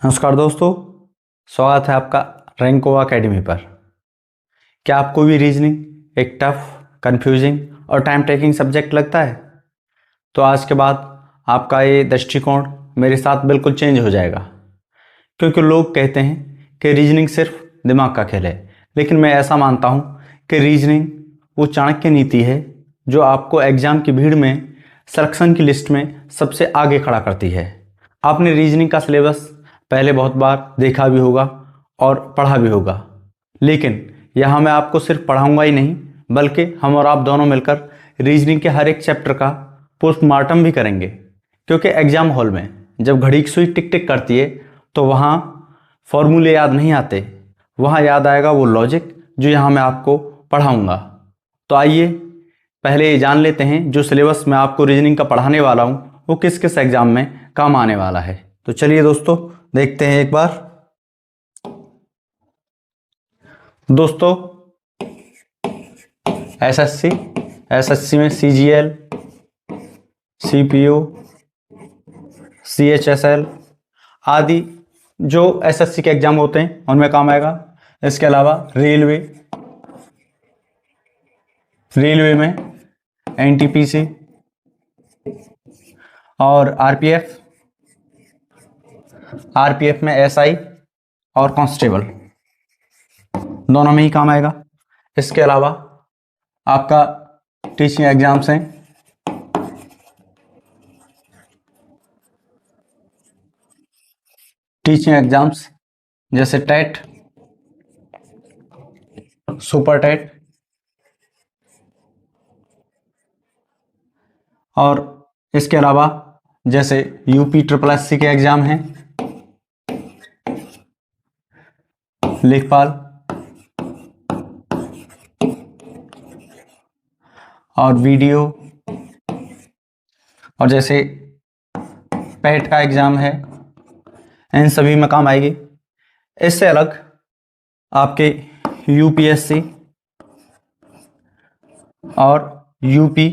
नमस्कार दोस्तों, स्वागत है आपका रैंको अकेडमी पर। क्या आपको भी रीजनिंग एक टफ, कंफ्यूजिंग और टाइम टेकिंग सब्जेक्ट लगता है? तो आज के बाद आपका ये दृष्टिकोण मेरे साथ बिल्कुल चेंज हो जाएगा, क्योंकि लोग कहते हैं कि रीजनिंग सिर्फ दिमाग का खेल है, लेकिन मैं ऐसा मानता हूँ कि रीजनिंग वो चाणक्य नीति है जो आपको एग्जाम की भीड़ में सिलेक्शन की लिस्ट में सबसे आगे खड़ा करती है। आपने रीजनिंग का सिलेबस पहले बहुत बार देखा भी होगा और पढ़ा भी होगा, लेकिन यहाँ मैं आपको सिर्फ पढ़ाऊंगा ही नहीं, बल्कि हम और आप दोनों मिलकर रीजनिंग के हर एक चैप्टर का पोस्टमार्टम भी करेंगे। क्योंकि एग्जाम हॉल में जब घड़ी की सुई टिक टिक करती है तो वहाँ फॉर्मूले याद नहीं आते, वहाँ याद आएगा वो लॉजिक जो यहाँ मैं आपको पढ़ाऊँगा। तो आइए पहले ये जान लेते हैं जो सिलेबस मैं आपको रीजनिंग का पढ़ाने वाला हूँ वो किस किस एग्जाम में काम आने वाला है। तो चलिए दोस्तों देखते हैं एक बार। दोस्तों एसएससी में सीजीएल, सीपीओ, सीएचएसएल आदि जो एसएससी के एग्जाम होते हैं उनमें काम आएगा। इसके अलावा रेलवे में एनटीपीसी और आरपीएफ में एसआई और कांस्टेबल दोनों में ही काम आएगा। इसके अलावा आपका टीचिंग एग्जाम्स हैं, टीचिंग एग्जाम्स जैसे टेट, सुपर टेट और इसके अलावा जैसे यूपी ट्रिपल एससी के एग्जाम हैं, लेखपाल और वीडियो, और जैसे पैट का एग्जाम है, इन सभी में काम आएगी। इससे अलग आपके यूपीएससी और यूपी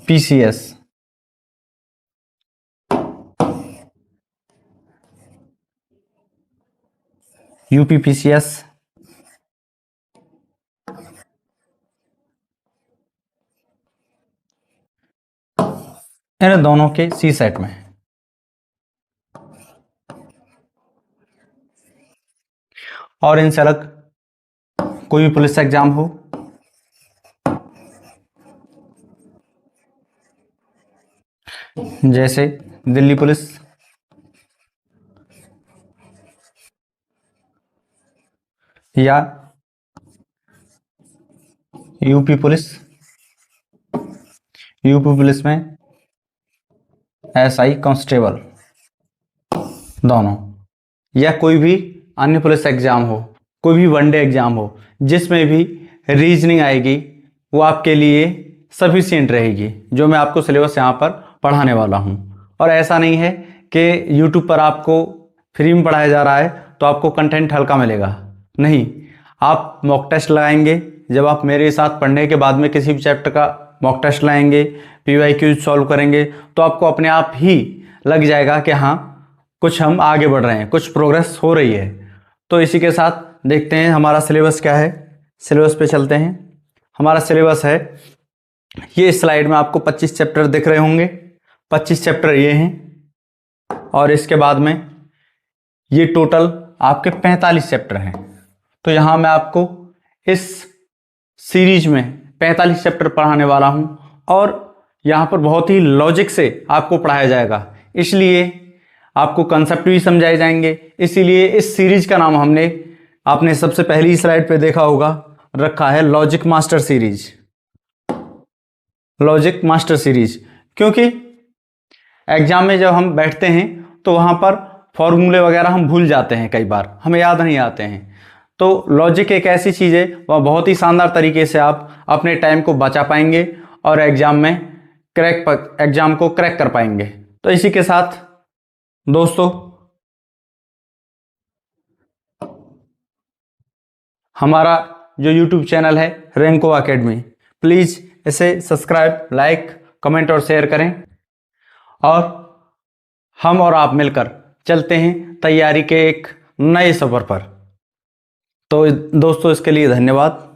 पीसीएस इन दोनों के सी सेट में। और इनसे अलग कोई भी पुलिस एग्जाम हो, जैसे दिल्ली पुलिस, या यूपी पुलिस में एसआई कांस्टेबल दोनों, या कोई भी अन्य पुलिस एग्जाम हो, कोई भी वनडे एग्जाम हो जिसमें भी रीजनिंग आएगी, वो आपके लिए सफिशिएंट रहेगी जो मैं आपको सिलेबस यहाँ पर पढ़ाने वाला हूँ। और ऐसा नहीं है कि यूट्यूब पर आपको फ्री में पढ़ाया जा रहा है तो आपको कंटेंट हल्का मिलेगा, नहीं। आप मॉक टेस्ट लगाएंगे, जब आप मेरे साथ पढ़ने के बाद में किसी भी चैप्टर का मॉक टेस्ट लाएंगे, पीवाईक्यू सॉल्व करेंगे, तो आपको अपने आप ही लग जाएगा कि हाँ कुछ हम आगे बढ़ रहे हैं, कुछ प्रोग्रेस हो रही है। तो इसी के साथ देखते हैं हमारा सिलेबस क्या है। सिलेबस पे चलते हैं। हमारा सिलेबस है, ये स्लाइड में आपको 25 चैप्टर दिख रहे होंगे। 25 चैप्टर ये हैं और इसके बाद में ये टोटल आपके 45 चैप्टर हैं। तो यहाँ मैं आपको इस सीरीज में 45 चैप्टर पढ़ाने वाला हूँ और यहाँ पर बहुत ही लॉजिक से आपको पढ़ाया जाएगा, इसलिए आपको कंसेप्ट भी समझाए जाएंगे। इसीलिए इस सीरीज का नाम आपने सबसे पहली स्लाइड पे देखा होगा, रखा है लॉजिक मास्टर सीरीज। क्योंकि एग्जाम में जब हम बैठते हैं तो वहाँ पर फॉर्मूले वगैरह हम भूल जाते हैं, कई बार हमें याद नहीं आते हैं। तो लॉजिक एक ऐसी चीज़ है, वह बहुत ही शानदार तरीके से आप अपने टाइम को बचा पाएंगे और एग्जाम को क्रैक कर पाएंगे। तो इसी के साथ दोस्तों हमारा जो YouTube चैनल है रैंको अकेडमी, प्लीज़ इसे सब्सक्राइब, लाइक, कमेंट और शेयर करें और हम और आप मिलकर चलते हैं तैयारी के एक नए सफर पर। तो दोस्तों इसके लिए धन्यवाद।